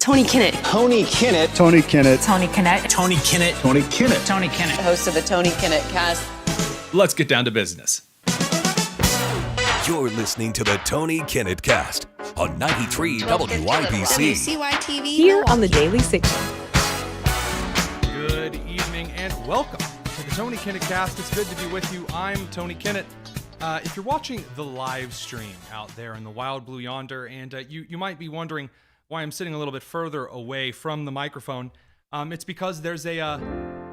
Tony Kinnett. Tony Kinnett. Tony Kinnett. Tony Kinnett. Tony Kinnett. Tony Kinnett. Tony Kinnett. Host of the Tony Kinnett Cast. Let's get down to business. You're listening to the Tony Kinnett Cast on 93 WYBC. WCYTV. Here on the Daily Signal. Good evening and welcome to the Tony Kinnett Cast. It's good to be with you. I'm Tony Kinnett. If you're watching the live stream out there in the wild blue yonder, and you might be wondering why I'm sitting a little bit further away from the microphone, it's because there's a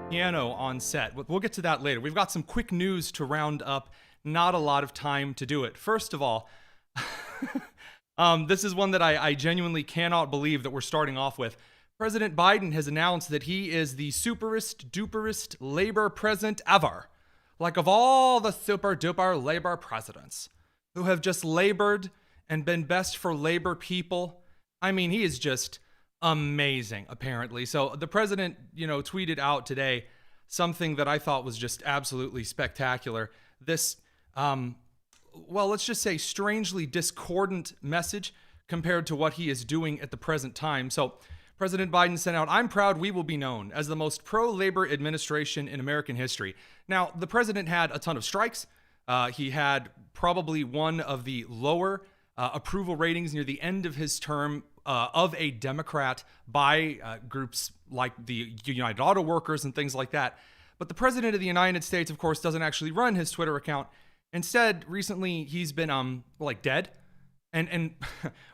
piano on set. We'll get to that later. We've got some quick news to round up. Not a lot of time to do it. First of all, this is one that I genuinely cannot believe that we're starting off with. President Biden has announced that he is the superest duperest labor president ever. Like, of all the super duper labor presidents who have just labored and been best for labor people, I mean, he is just amazing, apparently. So the president, tweeted out today something that I thought was just absolutely spectacular. This, let's just say strangely discordant message compared to what he is doing at the present time. So President Biden sent out, "I'm proud we will be known as the most pro-labor administration in American history." Now, the president had a ton of strikes. He had probably one of the lower approval ratings near the end of his term of a Democrat by groups like the United Auto Workers and things like that. But the president of the United States, of course, doesn't actually run his Twitter account. Instead, recently, he's been dead. And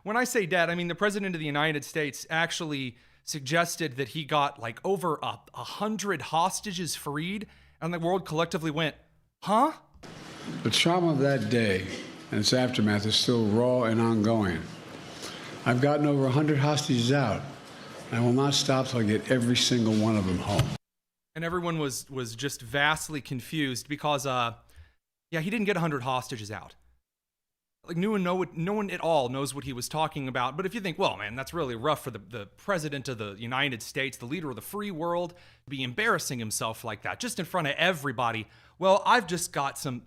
when I say dead, I mean the president of the United States actually suggested that he got over 100 hostages freed, and the world collectively went, huh? The trauma of that day and its aftermath is still raw and ongoing. I've gotten over 100 hostages out, and I will not stop till I get every single one of them home. And everyone was just vastly confused because, he didn't get 100 hostages out. No one at all knows what he was talking about. But if you think, well, man, that's really rough for the president of the United States, the leader of the free world, to be embarrassing himself like that, just in front of everybody. Well, I've just got some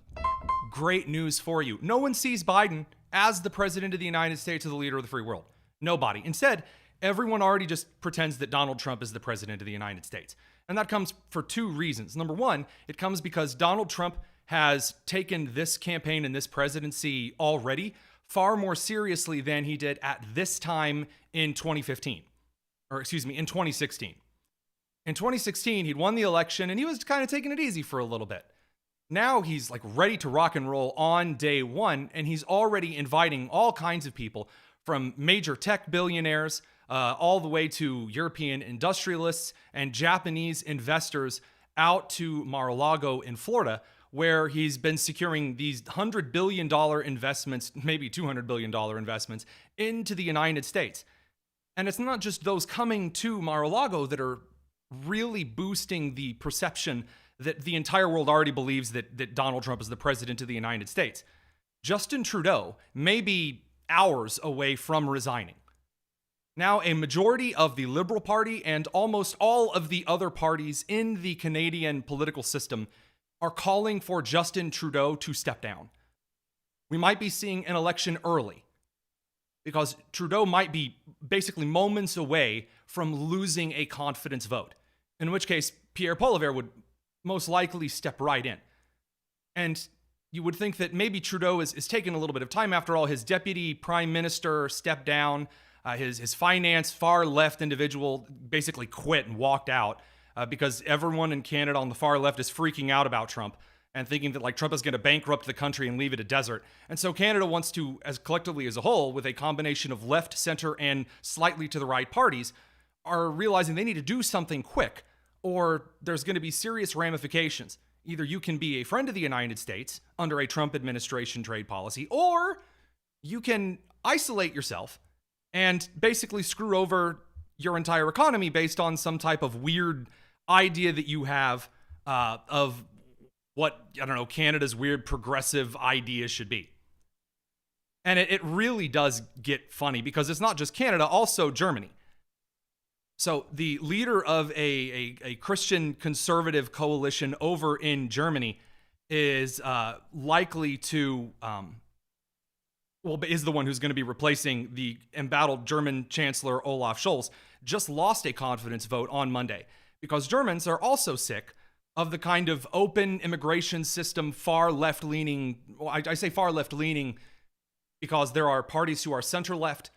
great news for you. No one sees Biden as the president of the United States or the leader of the free world. Nobody. Instead, everyone already just pretends that Donald Trump is the president of the United States. And that comes for two reasons. Number one, it comes because Donald Trump has taken this campaign and this presidency already far more seriously than he did at this time in 2016. In 2016, he'd won the election and he was kind of taking it easy for a little bit. Now he's ready to rock and roll on day one, and he's already inviting all kinds of people from major tech billionaires all the way to European industrialists and Japanese investors out to Mar-a-Lago in Florida, where he's been securing these $100 billion investments, maybe $200 billion investments into the United States. And it's not just those coming to Mar-a-Lago that are really boosting the perception that the entire world already believes that Donald Trump is the president of the United States. Justin Trudeau may be hours away from resigning. Now, a majority of the Liberal Party and almost all of the other parties in the Canadian political system are calling for Justin Trudeau to step down. We might be seeing an election early because Trudeau might be basically moments away from losing a confidence vote, in which case Pierre Poilievre would most likely step right in. And you would think that maybe Trudeau is taking a little bit of time. After all, his deputy prime minister stepped down. His finance far left individual basically quit and walked out. Because everyone in Canada on the far left is freaking out about Trump and thinking that Trump is going to bankrupt the country and leave it a desert. And so Canada wants to, as collectively as a whole, with a combination of left, center, and slightly to the right parties, are realizing they need to do something quick, or there's going to be serious ramifications. Either you can be a friend of the United States under a Trump administration trade policy, or you can isolate yourself and basically screw over your entire economy based on some type of weird idea that you have of what, Canada's weird progressive idea should be. And it really does get funny because it's not just Canada, also Germany. So the leader of a Christian conservative coalition over in Germany is likely to well, is the one who's going to be replacing the embattled German Chancellor Olaf Scholz, just lost a confidence vote on Monday because Germans are also sick of the kind of open immigration system, far left-leaning. Well, I say far left-leaning because there are parties who are center-left,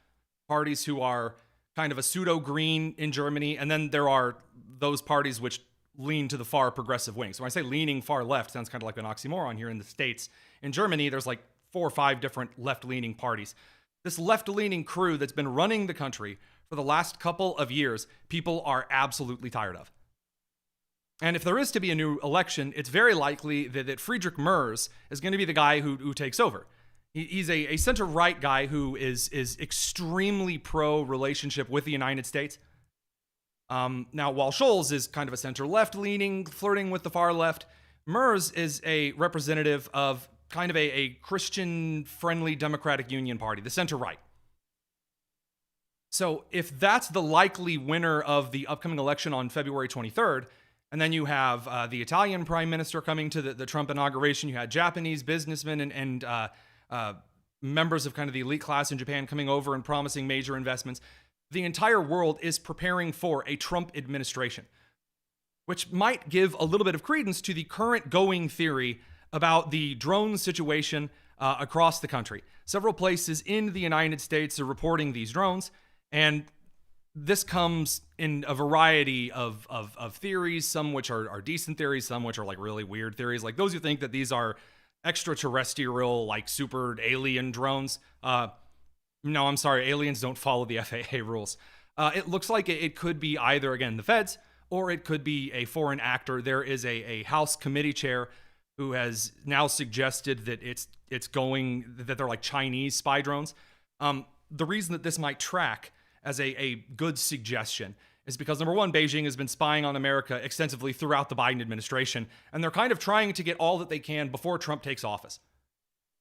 parties who are kind of a pseudo-green in Germany, and then there are those parties which lean to the far progressive wing. So when I say leaning far left, sounds kind of like an oxymoron here in the States. In Germany, there's like 4 or 5 different left-leaning parties. This left-leaning crew that's been running the country for the last couple of years, people are absolutely tired of. And if there is to be a new election, it's very likely that Friedrich Merz is going to be the guy who takes over. He's a center-right guy who is extremely pro-relationship with the United States. Now, while Scholz is kind of a center-left leaning, flirting with the far left, Merz is a representative of kind of a Christian-friendly Democratic Union Party, the center-right. So if that's the likely winner of the upcoming election on February 23rd, and then you have the Italian prime minister coming to the Trump inauguration, you had Japanese businessmen and members of kind of the elite class in Japan coming over and promising major investments. The entire world is preparing for a Trump administration, which might give a little bit of credence to the current going theory about the drone situation across the country. Several places in the United States are reporting these drones, and this comes in a variety of theories, some which are decent theories, some which are like really weird theories, like those who think that these are extraterrestrial, like super alien drones. No, I'm sorry, aliens don't follow the FAA rules. It looks like it could be either, again, the feds, or it could be a foreign actor. There is a House committee chair who has now suggested that that they're like Chinese spy drones. The reason that this might track as a good suggestion is because, number one, Beijing has been spying on America extensively throughout the Biden administration, and they're kind of trying to get all that they can before Trump takes office.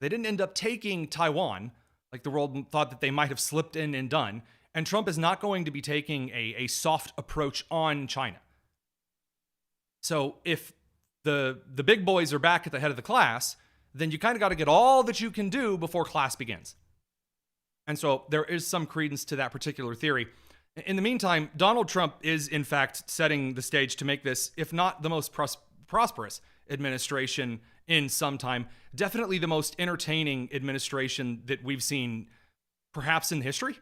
They didn't end up taking Taiwan, like the world thought that they might have slipped in and done, and Trump is not going to be taking a soft approach on China. So if the big boys are back at the head of the class, then you kind of got to get all that you can do before class begins. And so there is some credence to that particular theory. In the meantime, Donald Trump is, in fact, setting the stage to make this, if not the most prosperous administration in some time, definitely the most entertaining administration that we've seen perhaps in history.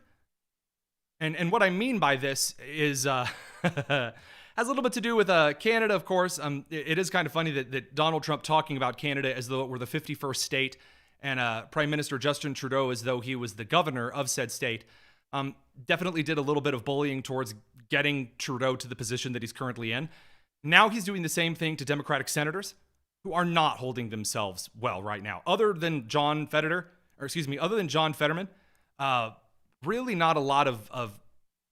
And what I mean by this is has a little bit to do with Canada, of course. It is kind of funny that Donald Trump talking about Canada as though it were the 51st state, and Prime Minister Justin Trudeau as though he was the governor of said state. Definitely did a little bit of bullying towards getting Trudeau to the position that he's currently in. Now he's doing the same thing to Democratic senators who are not holding themselves well right now. Other than John Fetterman, really not a lot of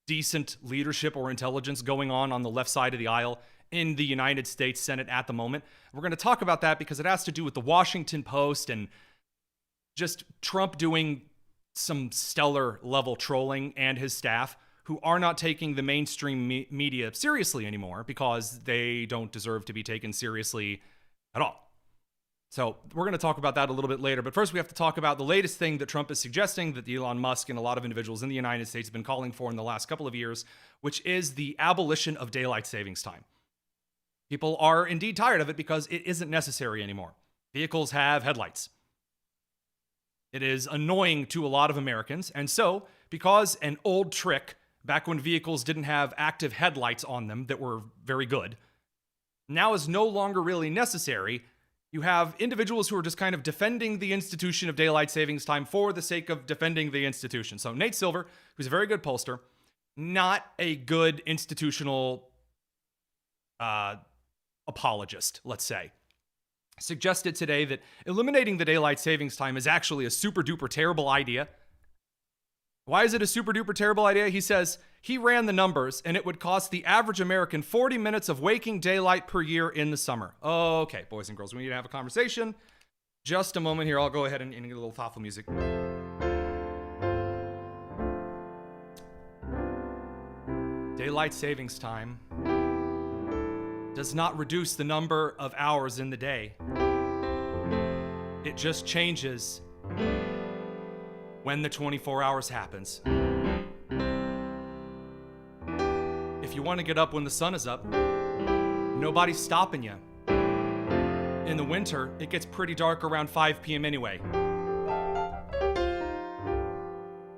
decent leadership or intelligence going on the left side of the aisle in the United States Senate at the moment. We're going to talk about that because it has to do with the Washington Post and just Trump doing some stellar level trolling and his staff who are not taking the mainstream media seriously anymore because they don't deserve to be taken seriously at all. So we're going to talk about that a little bit later. But first, we have to talk about the latest thing that Trump is suggesting that Elon Musk and a lot of individuals in the United States have been calling for in the last couple of years, which is the abolition of daylight savings time. People are indeed tired of it because it isn't necessary anymore. Vehicles have headlights. It is annoying to a lot of Americans. And so, because an old trick back when vehicles didn't have active headlights on them that were very good, now is no longer really necessary, you have individuals who are just kind of defending the institution of daylight savings time for the sake of defending the institution. So Nate Silver, who's a very good pollster, not a good institutional apologist, let's say, suggested today that eliminating the daylight savings time is actually a super duper terrible idea. Why is it a super duper terrible idea? He says he ran the numbers and it would cost the average American 40 minutes of waking daylight per year in the summer. Okay, boys and girls, we need to have a conversation. Just a moment here. I'll go ahead and get a little thoughtful music. Daylight savings time does not reduce the number of hours in the day. It just changes when the 24 hours happens. If you want to get up when the sun is up, nobody's stopping you. In the winter, it gets pretty dark around 5 p.m. anyway.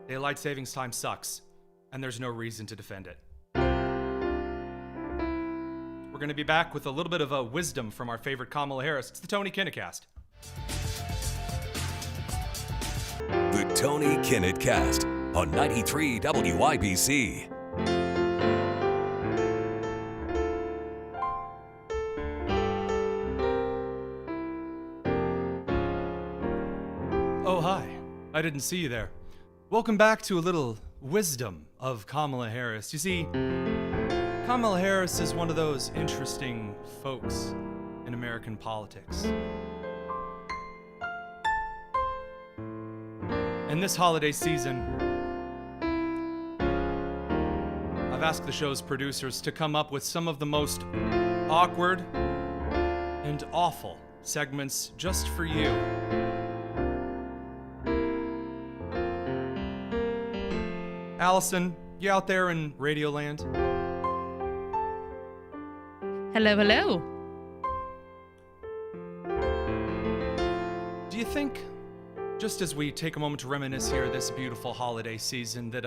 Daylight savings time sucks, and there's no reason to defend it. We're going to be back with a little bit of a wisdom from our favorite Kamala Harris. It's the Tony Kinnett Cast. The Tony Kinnett Cast on 93 WIBC. Oh, hi. I didn't see you there. Welcome back to a little wisdom of Kamala Harris. You see, Kamala Harris is one of those interesting folks in American politics. And this holiday season, I've asked the show's producers to come up with some of the most awkward and awful segments just for you. Allison, you out there in Radioland? Hello, hello. Do you think, just as we take a moment to reminisce here this beautiful holiday season, that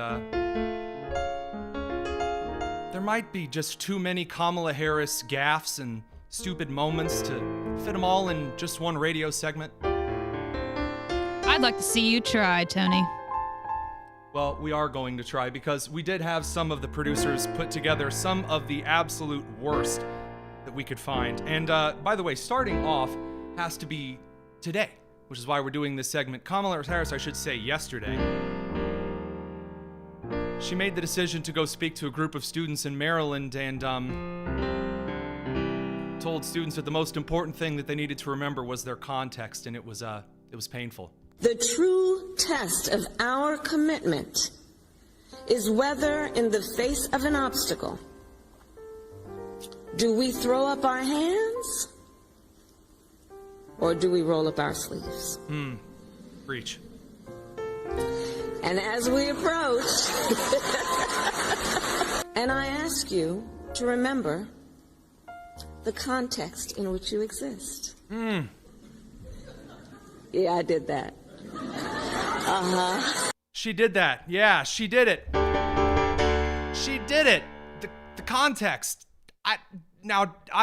there might be just too many Kamala Harris gaffes and stupid moments to fit them all in just one radio segment? I'd like to see you try, Tony. Well, we are going to try, because we did have some of the producers put together some of the absolute worst that we could find. And by the way, starting off has to be today, which is why we're doing this segment. Kamala Harris, I should say, yesterday, she made the decision to go speak to a group of students in Maryland and told students that the most important thing that they needed to remember was their context, and it was painful. The true test of our commitment is whether, in the face of an obstacle, do we throw up our hands or do we roll up our sleeves? Preach. And as we approach, and I ask you to remember the context in which you exist. Yeah, I did that. She did that. Yeah, she did it. She did it. The context. I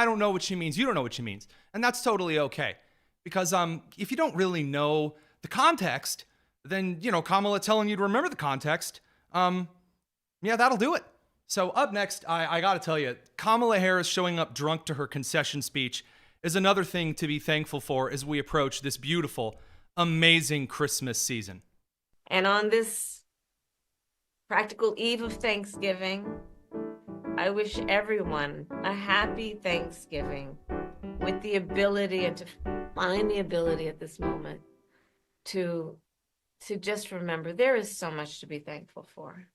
don't know what she means. You don't know what she means. And that's totally okay. Because if you don't really know the context, then, Kamala telling you to remember the context, yeah, that'll do it. So up next, I gotta tell you, Kamala Harris showing up drunk to her concession speech is another thing to be thankful for as we approach this beautiful, amazing Christmas season. And on this practical eve of Thanksgiving, I wish everyone a happy Thanksgiving, with the ability, and to find the ability at this moment to just remember there is so much to be thankful for.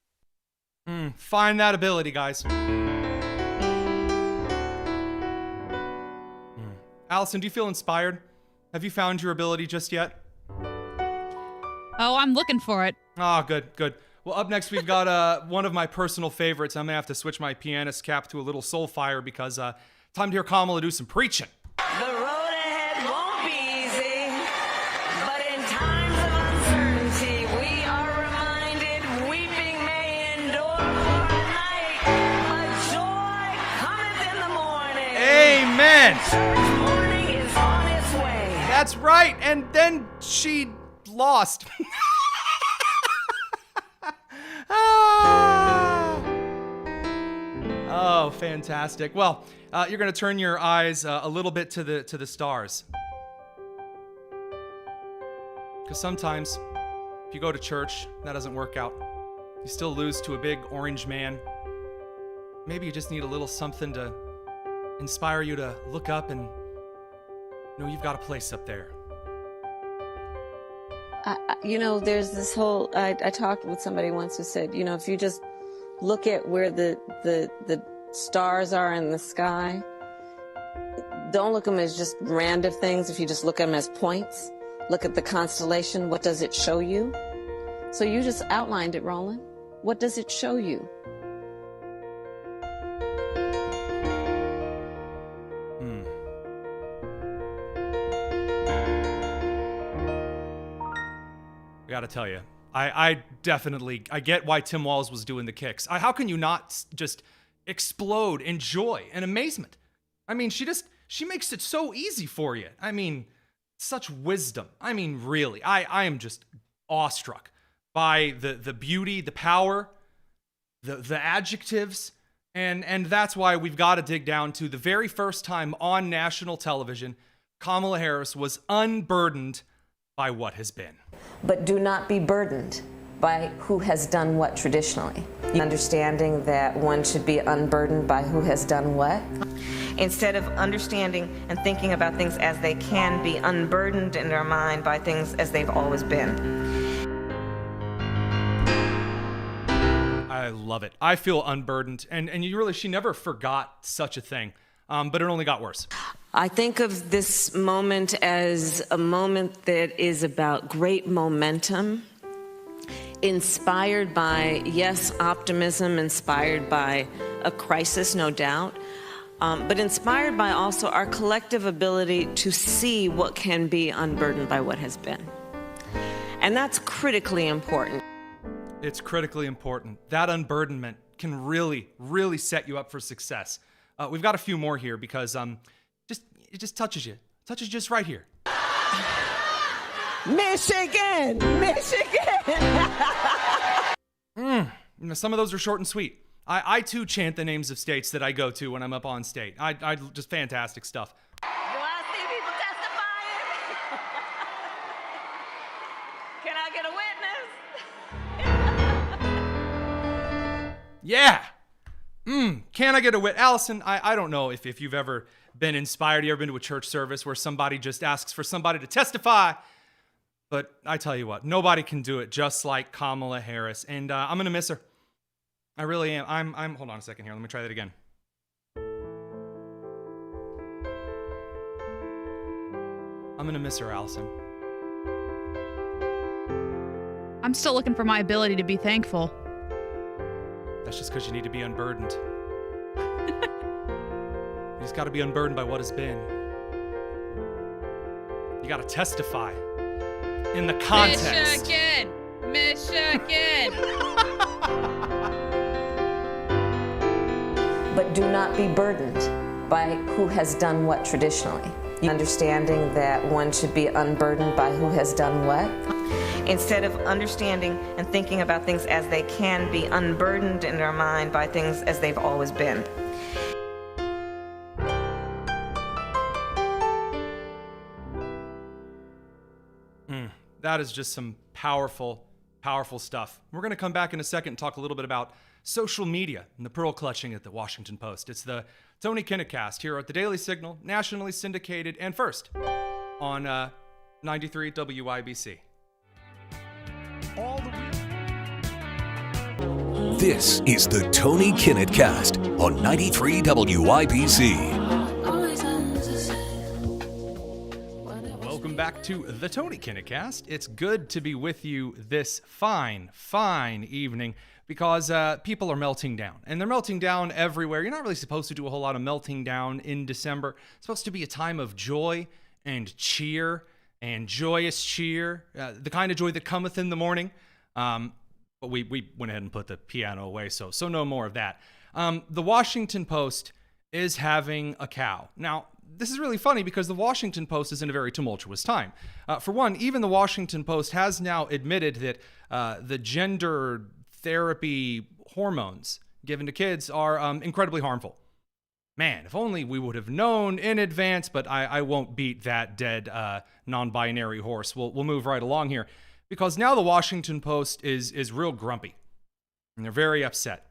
Find that ability, guys. Allison, do you feel inspired? Have you found your ability just yet? Oh, I'm looking for it. Ah, good. Well, up next, we've got one of my personal favorites. I'm going to have to switch my pianist cap to a little Soulfire, because time to hear Kamala do some preaching. The road ahead won't be easy, but in times of uncertainty, we are reminded weeping may endure for a night, but joy cometh in the morning. Amen. Church morning is on its way. That's right. And then she lost. Oh, fantastic. Well, you're going to turn your eyes a little bit to the stars. Because sometimes, if you go to church, that doesn't work out. You still lose to a big orange man. Maybe you just need a little something to inspire you to look up and know you've got a place up there. There's this whole, I talked with somebody once who said, if you just look at where the stars are in the sky, don't look at them as just random things. If you just look at them as points, look at the constellation, what does it show you? So you just outlined it, Roland. What does it show you? I gotta tell you, I definitely get why Tim Walz was doing the kicks. How can you not just explode in joy and amazement? I mean, she makes it so easy for you. I mean, such wisdom. I mean, really, I am just awestruck by the beauty, the power, the adjectives, and that's why we've got to dig down to the very first time on national television, Kamala Harris was unburdened by what has been. But do not be burdened by who has done what traditionally. Understanding that one should be unburdened by who has done what. Instead of understanding and thinking about things as they can be, unburdened in their mind by things as they've always been. I love it. I feel unburdened. And she never forgot such a thing. But it only got worse. I think of this moment as a moment that is about great momentum, inspired by, yes, optimism, inspired by a crisis, no doubt, but inspired by also our collective ability to see what can be unburdened by what has been. And that's critically important. It's critically important. That unburdenment can really, really set you up for success. We've got a few more here because it just touches you. Touches just right here. Michigan! Some of those are short and sweet. I too chant the names of states that I go to when I'm up on state. I just fantastic stuff. Do I see people testifying? Can I get a witness? Yeah. Can I get a wit? Allison, I don't know if you've ever been inspired. You ever been to a church service where somebody just asks for somebody to testify? But I tell you what, nobody can do it just like Kamala Harris. And I'm going to miss her. I really am. I'm hold on a second here. Let me try that again. I'm going to miss her, Allison. I'm still looking for my ability to be thankful. That's just because you need to be unburdened. You just got to be unburdened by what has been. You got to testify in the context. Michigan! But do not be burdened by who has done what traditionally. Understanding that one should be unburdened by who has done what. Instead of understanding and thinking about things as they can be, unburdened in their mind by things as they've always been. That is just some powerful, powerful stuff. We're going to come back in a second and talk a little bit about social media and the pearl clutching at the Washington Post. It's the Tony Kinnett Cast here at the Daily Signal, nationally syndicated and first on 93 WIBC. This is the Tony Kinnett Cast on 93 WIBC. Welcome back to the Tony Kinnett Cast. It's good to be with you this fine, fine evening because people are melting down. And they're melting down everywhere. You're not really supposed to do a whole lot of melting down in December. It's supposed to be a time of joy and cheer and joyous cheer, the kind of joy that cometh in the morning. But we went ahead and put the piano away, so no more of that. The Washington Post is having a cow. Now, this is really funny because the Washington Post is in a very tumultuous time. For one, even the Washington Post has now admitted that the gender therapy hormones given to kids are incredibly harmful. Man, if only we would have known in advance, but I won't beat that dead non-binary horse. We'll move right along here. Because now the Washington Post is real grumpy. And they're very upset.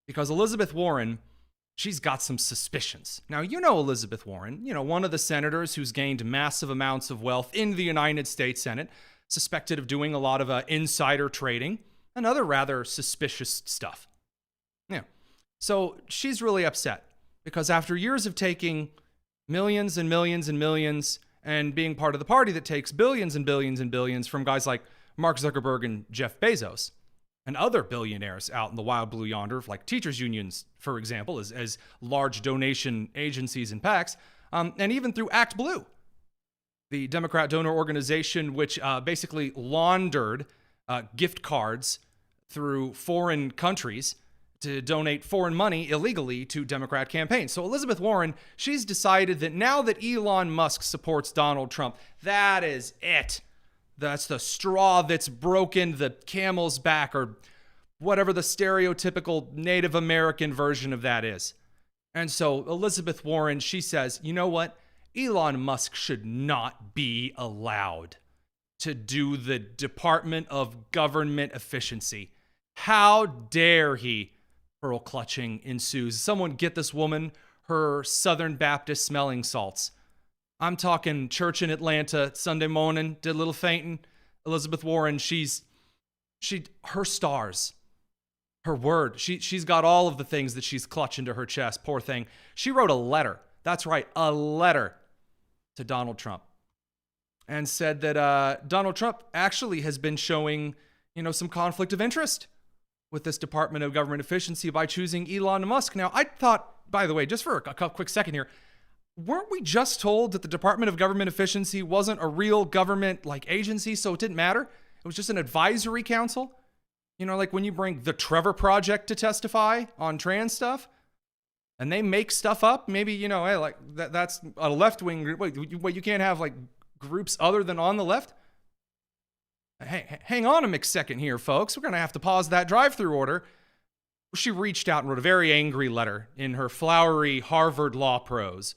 Because Elizabeth Warren, she's got some suspicions. Now, you know Elizabeth Warren, one of the senators who's gained massive amounts of wealth in the United States Senate, suspected of doing a lot of insider trading and other rather suspicious stuff. Yeah. So she's really upset. Because after years of taking millions and millions and millions and being part of the party that takes billions and billions and billions from guys like Mark Zuckerberg and Jeff Bezos, and other billionaires out in the wild blue yonder, like teachers' unions, for example, as large donation agencies and PACs, and even through Act Blue, the Democrat donor organization, which basically laundered gift cards through foreign countries to donate foreign money illegally to Democrat campaigns. So Elizabeth Warren, she's decided that now that Elon Musk supports Donald Trump, that is it. That's the straw that's broken the camel's back, or whatever the stereotypical Native American version of that is. And so Elizabeth Warren, she says, you know what? Elon Musk should not be allowed to do the Department of Government Efficiency. How dare he? Pearl clutching ensues. Someone get this woman her Southern Baptist smelling salts. I'm talking church in Atlanta Sunday morning, did a little fainting. Elizabeth Warren, her stars, her word. She's got all of the things that she's clutching to her chest. Poor thing. She wrote a letter. That's right, a letter to Donald Trump, and said that Donald Trump actually has been showing, some conflict of interest with this Department of Government Efficiency by choosing Elon Musk. Now, I thought, by the way, just for a quick second here, weren't we just told that the Department of Government Efficiency wasn't a real government agency, so it didn't matter? It was just an advisory council? Like when you bring the Trevor Project to testify on trans stuff, and they make stuff up, maybe, hey, that's a left-wing group. Wait, you can't have groups other than on the left? Hey, hang on a second here, folks. We're going to have to pause that drive-through order. She reached out and wrote a very angry letter in her flowery Harvard law prose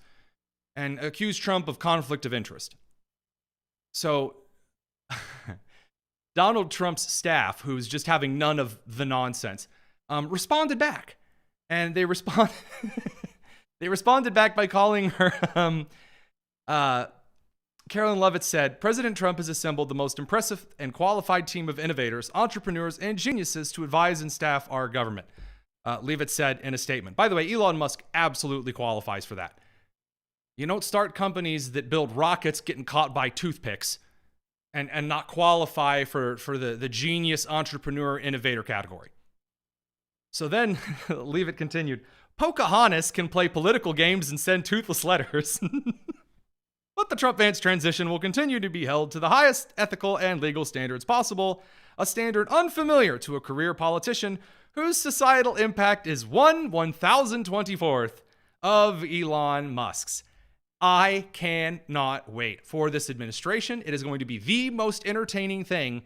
and accused Trump of conflict of interest. So Donald Trump's staff, who's just having none of the nonsense, responded back. And they responded back by calling her Carolyn Levitt said, President Trump has assembled the most impressive and qualified team of innovators, entrepreneurs, and geniuses to advise and staff our government. Levitt said in a statement. By the way, Elon Musk absolutely qualifies for that. You don't start companies that build rockets getting caught by toothpicks and not qualify for the genius entrepreneur innovator category. So then Levitt continued, Pocahontas can play political games and send toothless letters. But the Trump-Vance transition will continue to be held to the highest ethical and legal standards possible, a standard unfamiliar to a career politician whose societal impact is 1/1024th of Elon Musk's. I cannot wait for this administration. It is going to be the most entertaining thing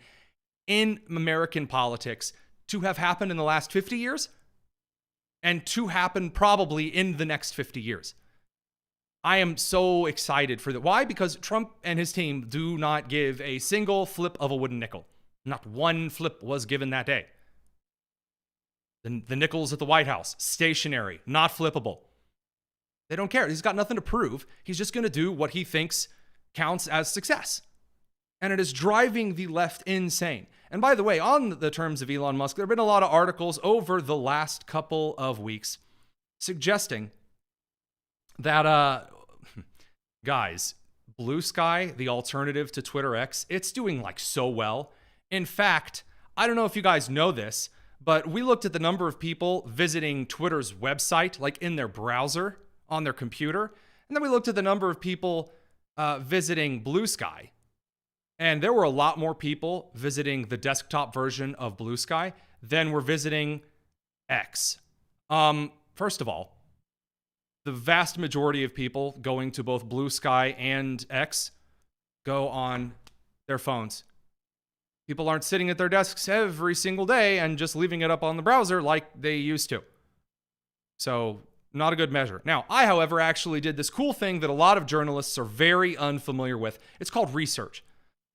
in American politics to have happened in the last 50 years and to happen probably in the next 50 years. I am so excited for that. Why? Because Trump and his team do not give a single flip of a wooden nickel. Not one flip was given that day. The nickels at the White House, stationary, not flippable. They don't care. He's got nothing to prove. He's just going to do what he thinks counts as success. And it is driving the left insane. And by the way, on the terms of Elon Musk, there have been a lot of articles over the last couple of weeks suggesting that, guys, Blue Sky, the alternative to Twitter X, it's doing so well. In fact, I don't know if you guys know this, but we looked at the number of people visiting Twitter's website, in their browser on their computer. And then we looked at the number of people visiting Blue Sky. And there were a lot more people visiting the desktop version of Blue Sky than were visiting X. First of all, the vast majority of people going to both Blue Sky and X go on their phones. People aren't sitting at their desks every single day and just leaving it up on the browser like they used to. So, not a good measure. Now, I, however, actually did this cool thing that a lot of journalists are very unfamiliar with. It's called research.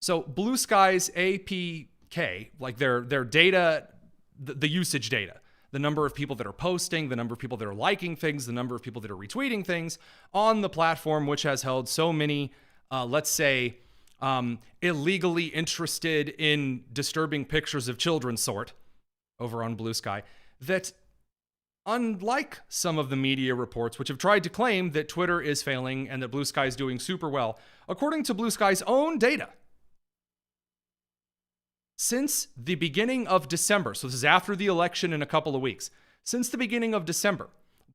So, Blue Sky's APK, their data, the usage data, the number of people that are posting, the number of people that are liking things, the number of people that are retweeting things on the platform, which has held so many, let's say, illegally interested in disturbing pictures of children sort over on Blue Sky, that unlike some of the media reports, which have tried to claim that Twitter is failing and that Blue Sky is doing super well, according to Blue Sky's own data, Since the beginning of December, so this is after the election in a couple of weeks, since the beginning of December,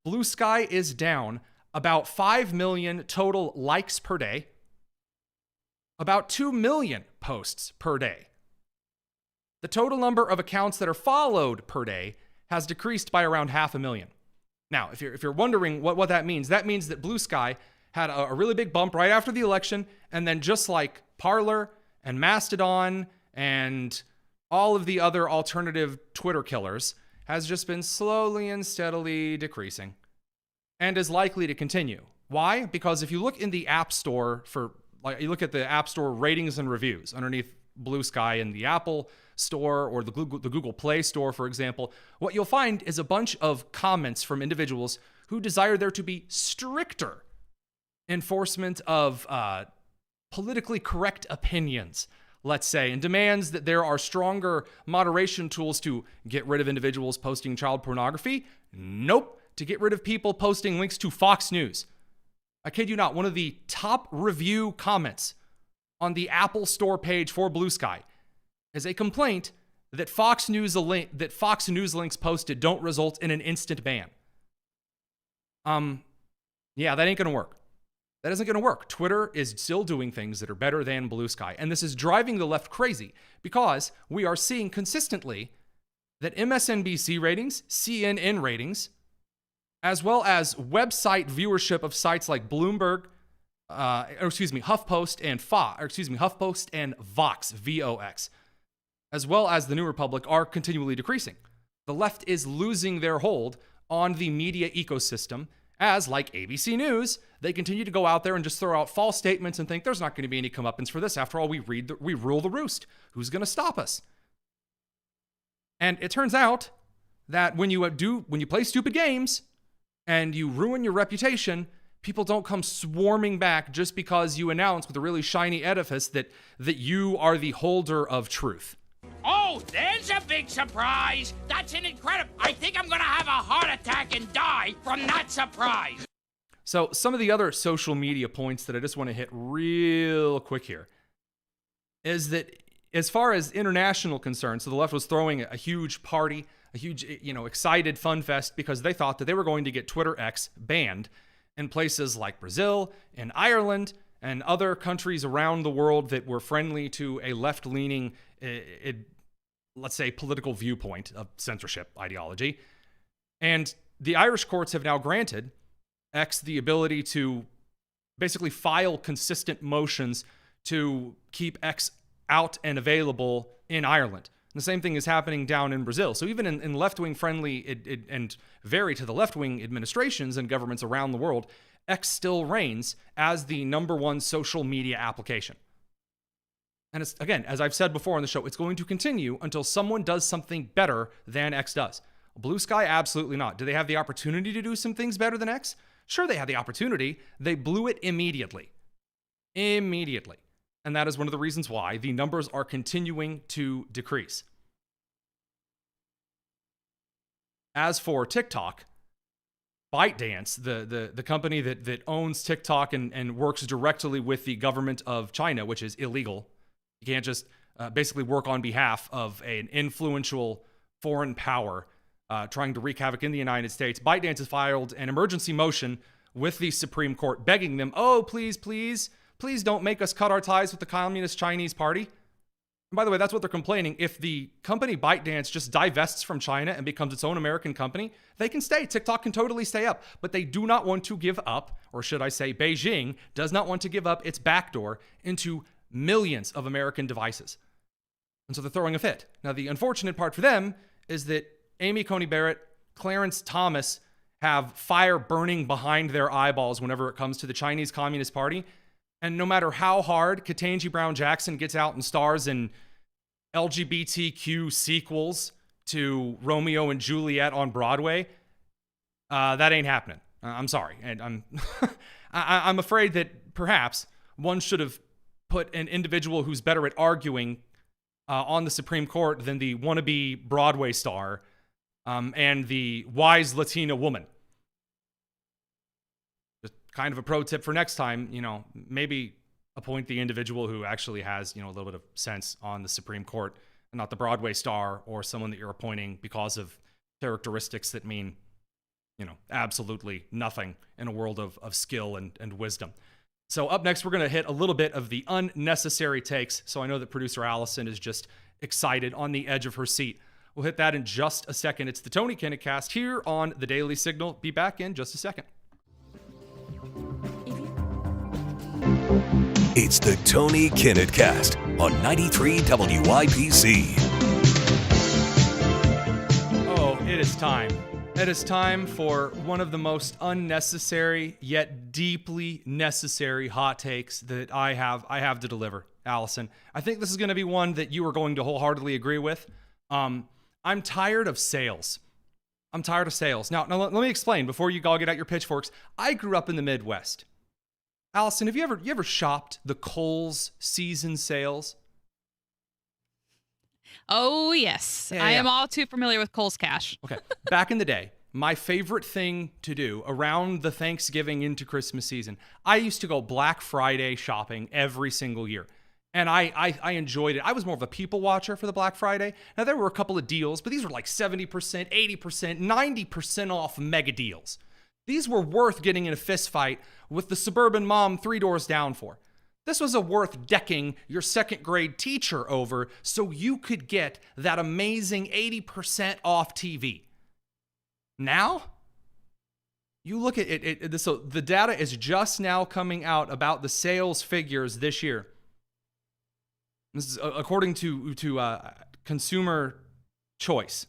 Blue Sky is down about 5 million total likes per day, about 2 million posts per day. The total number of accounts that are followed per day has decreased by around 500,000. Now, if you're wondering what that means that Blue Sky had a really big bump right after the election, and then just like Parler and Mastodon and all of the other alternative Twitter killers, has just been slowly and steadily decreasing and is likely to continue. Why? Because if you look in the App Store you look at the App Store ratings and reviews underneath Blue Sky in the Apple Store or the Google Play Store, for example, what you'll find is a bunch of comments from individuals who desire there to be stricter enforcement of politically correct opinions, let's say, and demands that there are stronger moderation tools to get rid of individuals posting child pornography. Nope. To get rid of people posting links to Fox News. I kid you not, one of the top review comments on the Apple Store page for Blue Sky is a complaint that Fox News links posted don't result in an instant ban. Yeah, that ain't gonna work. That isn't gonna work. Twitter is still doing things that are better than Blue Sky, and this is driving the left crazy because we are seeing consistently that MSNBC ratings, CNN ratings, as well as website viewership of sites like Bloomberg, HuffPost and Vox, VOX, as well as the New Republic, are continually decreasing. The left is losing their hold on the media ecosystem as, like ABC News, they continue to go out there and just throw out false statements and think there's not going to be any comeuppance for this. After all, we rule the roost. Who's going to stop us? And it turns out that when you play stupid games and you ruin your reputation, people don't come swarming back just because you announce with a really shiny edifice that you are the holder of truth. Oh, there's a big surprise. That's an incredible. I think I'm going to have a heart attack and die from that surprise. So some of the other social media points that I just want to hit real quick here is that as far as international concern, so the left was throwing a huge party, a huge, excited fun fest because they thought that they were going to get Twitter X banned in places like Brazil and Ireland and other countries around the world that were friendly to a left-leaning, let's say, political viewpoint of censorship ideology. And the Irish courts have now granted X the ability to basically file consistent motions to keep X out and available in Ireland. The same thing is happening down in Brazil. So even in left-wing friendly and very to the left-wing administrations and governments around the world, X still reigns as the number one social media application. And it's, again, as I've said before on the show, it's going to continue until someone does something better than X does. Blue Sky, absolutely not. Do they have the opportunity to do some things better than X? Sure, they had the opportunity. They blew it immediately. Immediately. And that is one of the reasons why the numbers are continuing to decrease. As for TikTok, ByteDance, the company that owns TikTok and works directly with the government of China, which is illegal. You can't just basically work on behalf of an influential foreign power trying to wreak havoc in the United States. ByteDance has filed an emergency motion with the Supreme Court begging them, oh, please don't make us cut our ties with the Communist Chinese Party. And by the way, that's what they're complaining. If the company ByteDance just divests from China and becomes its own American company, they can stay. TikTok can totally stay up. But they do not want to give up, or should I say Beijing does not want to give up its backdoor into millions of American devices. And so they're throwing a fit. Now, the unfortunate part for them is that Amy Coney Barrett, Clarence Thomas have fire burning behind their eyeballs whenever it comes to the Chinese Communist Party. And no matter how hard Ketanji Brown Jackson gets out and stars in LGBTQ sequels to Romeo and Juliet on Broadway, that ain't happening. I'm sorry. And I'm afraid that perhaps one should have put an individual who's better at arguing on the Supreme Court than the wannabe Broadway star and the wise Latina woman. Kind of a pro tip for next time, maybe appoint the individual who actually has, a little bit of sense on the Supreme Court not the Broadway star or someone that you're appointing because of characteristics that mean, absolutely nothing in a world of skill and wisdom. So up next, we're going to hit a little bit of the unnecessary takes. So I know that producer Allison is just excited on the edge of her seat. We'll hit that in just a second. It's the Tony Kinnett Cast here on the Daily Signal. Be back in just a second. It's the Tony Kinnett Cast on 93 WIPC. Oh, it is time. It is time for one of the most unnecessary yet deeply necessary hot takes that I have to deliver, Allison. I think this is going to be one that you are going to wholeheartedly agree with. I'm tired of sales. Now let me explain before you all get out your pitchforks. I grew up in the Midwest. Allison, have you ever shopped the Kohl's season sales? Oh, yes. I am all too familiar with Kohl's Cash. Okay. Back in the day, my favorite thing to do around the Thanksgiving into Christmas season, I used to go Black Friday shopping every single year. And I enjoyed it. I was more of a people watcher for the Black Friday. Now, there were a couple of deals, but these were like 70%, 80%, 90% off mega deals. These were worth getting in a fist fight with the suburban mom 3 doors down for. This was worth decking your second grade teacher over so you could get that amazing 80% off TV. Now, you look at it, so the data is just now coming out about the sales figures this year. This is according to Consumer Choice.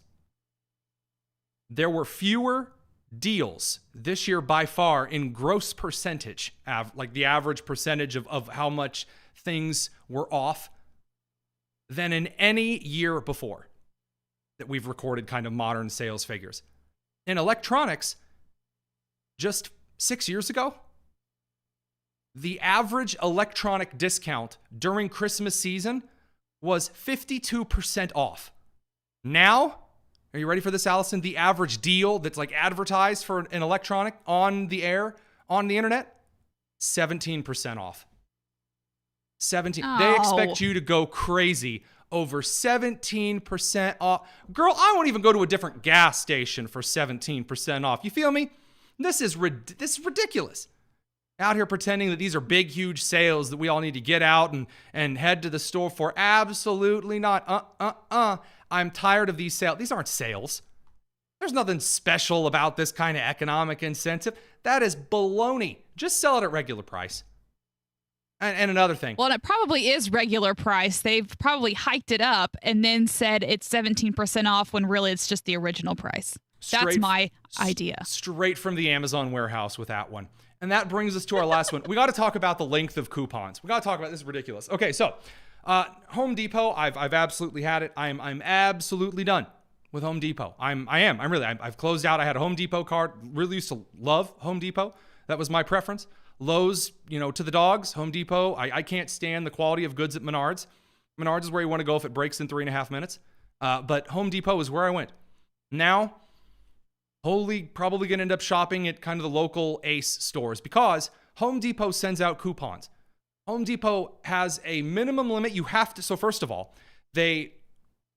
There were fewer deals this year by far in gross percentage, like the average percentage of how much things were off, than in any year before that we've recorded kind of modern sales figures. In electronics, just 6 years ago, the average electronic discount during Christmas season was 52% off. Now, are you ready for this, Allison? The average deal that's like advertised for an electronic on the air, on the internet, 17% off. 17. Oh. They expect you to go crazy over 17% off. Girl, I won't even go to a different gas station for 17% off. You feel me? This is ridiculous. Out here pretending that these are big, huge sales that we all need to get out and head to the store for. Absolutely not. I'm tired of these sales. These aren't sales. There's nothing special about this kind of economic incentive. That is baloney. Just sell it at regular price. And another thing. Well, it probably is regular price. They've probably hiked it up and then said it's 17% off when really it's just the original price. That's my idea. Straight from the Amazon warehouse with that one. And that brings us to our last one. We got to talk about the length of coupons. We got to talk about this. Is ridiculous. Okay, so Home Depot. I've absolutely had it. I'm absolutely done with Home Depot. I've closed out. I had a Home Depot card. Really used to love Home Depot. That was my preference. Lowe's, to the dogs. Home Depot. I can't stand the quality of goods at Menards. Menards is where you want to go if it breaks in 3.5 minutes. But Home Depot is where I went. Now, probably going to end up shopping at kind of the local Ace stores because Home Depot sends out coupons. Home Depot has a minimum limit. You have to, so first of all, they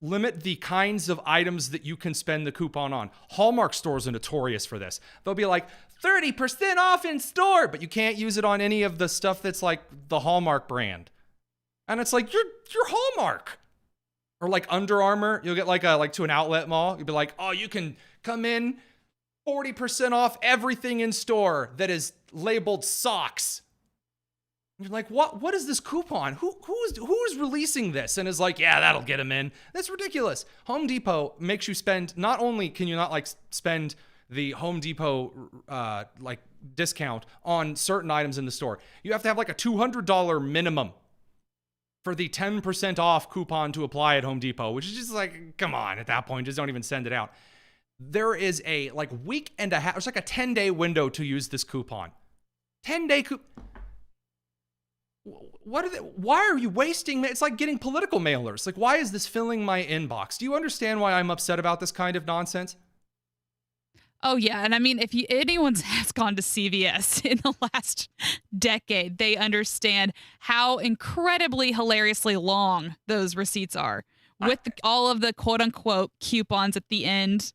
limit the kinds of items that you can spend the coupon on. Hallmark stores are notorious for this. They'll be like 30% off in store, but you can't use it on any of the stuff that's like the Hallmark brand. And it's like, you're Hallmark. Or like Under Armour, you'll get like to an outlet mall. You'll be like, oh, you can come in 40% off everything in store that is labeled socks. You're like, what is this coupon? Who is releasing this and is like, yeah, that'll get them in? That's ridiculous. Home Depot makes you spend, not only can you not spend the Home Depot discount on certain items in the store, you have to have like a $200 minimum for the 10% off coupon to apply at Home Depot, which is just like, come on, at that point, just don't even send it out. There is a week and a half, it's like a 10-day window to use this coupon. 10-day why are you wasting? It's like getting political mailers. Like, why is this filling my inbox? Do you understand why I'm upset about this kind of nonsense? Oh, yeah. And I mean, if anyone has gone to CVS in the last decade, they understand how incredibly hilariously long those receipts are. with all of the quote unquote coupons at the end.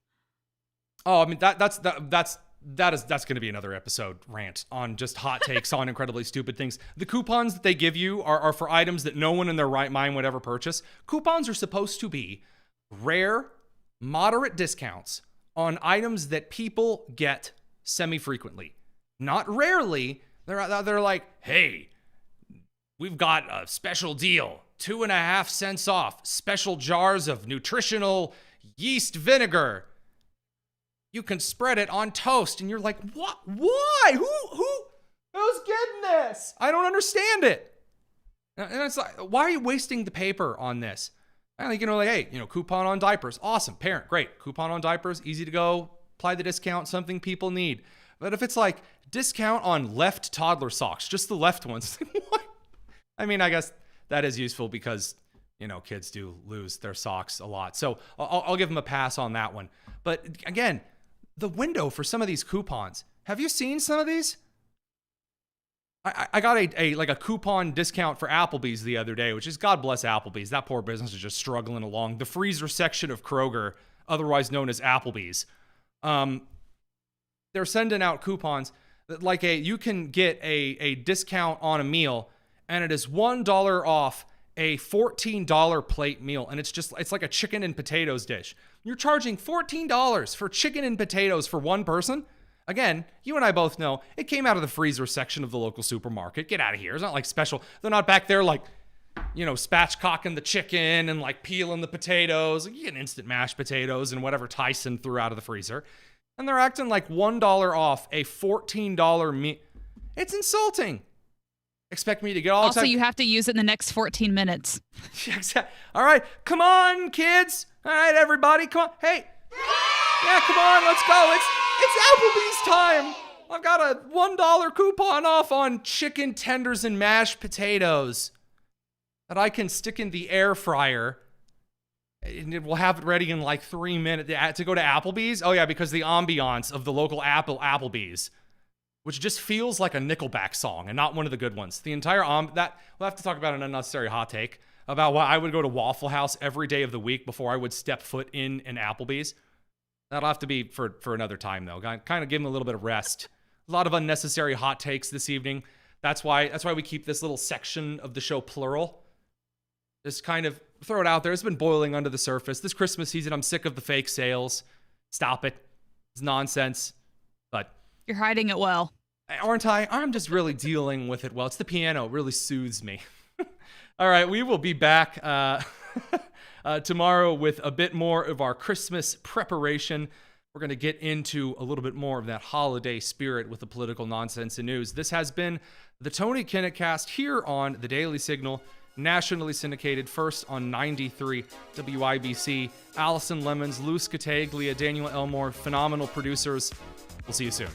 Oh, I mean that's going to be another episode rant on just hot takes on incredibly stupid things. The coupons that they give you are for items that no one in their right mind would ever purchase. Coupons are supposed to be rare, moderate discounts on items that people get semi-frequently. Not rarely. They're like, hey, we've got a special deal. 2.5 cents off. Special jars of nutritional yeast vinegar. You can spread it on toast. And you're like, what? Why? Who's getting this? I don't understand it. And it's like, why are you wasting the paper on this? I think, like, hey, coupon on diapers. Awesome. Parent, great. Coupon on diapers, easy to go. Apply the discount, something people need. But if it's like discount on left toddler socks, just the left ones, what? I mean, I guess that is useful because, kids do lose their socks a lot. So I'll give them a pass on that one. But again, the window for some of these coupons. Have you seen some of these? I got a coupon discount for Applebee's the other day, which is, God bless Applebee's. That poor business is just struggling along. The freezer section of Kroger, otherwise known as Applebee's. They're sending out coupons that you can get a discount on a meal, and it is $1 off a $14 plate meal. And it's like a chicken and potatoes dish. You're charging $14 for chicken and potatoes for one person. Again, you and I both know it came out of the freezer section of the local supermarket. Get out of here. It's not like special. They're not back there spatchcocking the chicken and peeling the potatoes. You get instant mashed potatoes and whatever Tyson threw out of the freezer. And they're acting like $1 off a $14 meal. It's insulting. Expect me to get all Also, you have to use it in the next 14 minutes. All right. Come on, kids. All right, everybody. Come on. Hey. Yeah, come on. Let's go. It's Applebee's time. I've got a $1 coupon off on chicken tenders and mashed potatoes that I can stick in the air fryer. And it will have it ready in 3 minutes to go to Applebee's. Oh yeah, because the ambiance of the local Applebee's, which just feels like a Nickelback song and not one of the good ones. The entire that we'll have to talk about an unnecessary hot take about why I would go to Waffle House every day of the week before I would step foot in an Applebee's. That'll have to be for another time though. Kind of give them a little bit of rest. A lot of unnecessary hot takes this evening. That's why we keep this little section of the show plural. Just kind of throw it out there. It's been boiling under the surface. This Christmas season, I'm sick of the fake sales. Stop it. It's nonsense. But you're hiding it well. Aren't I? I'm just really dealing with it well. It's the piano. It really soothes me. All right, we will be back tomorrow with a bit more of our Christmas preparation. We're going to get into a little bit more of that holiday spirit with the political nonsense and news. This has been the Tony Kinnett Cast here on the Daily Signal, nationally syndicated, first on 93 WIBC. Allison Lemons, Lou Scataglia, Daniel Elmore, phenomenal producers. We'll see you soon.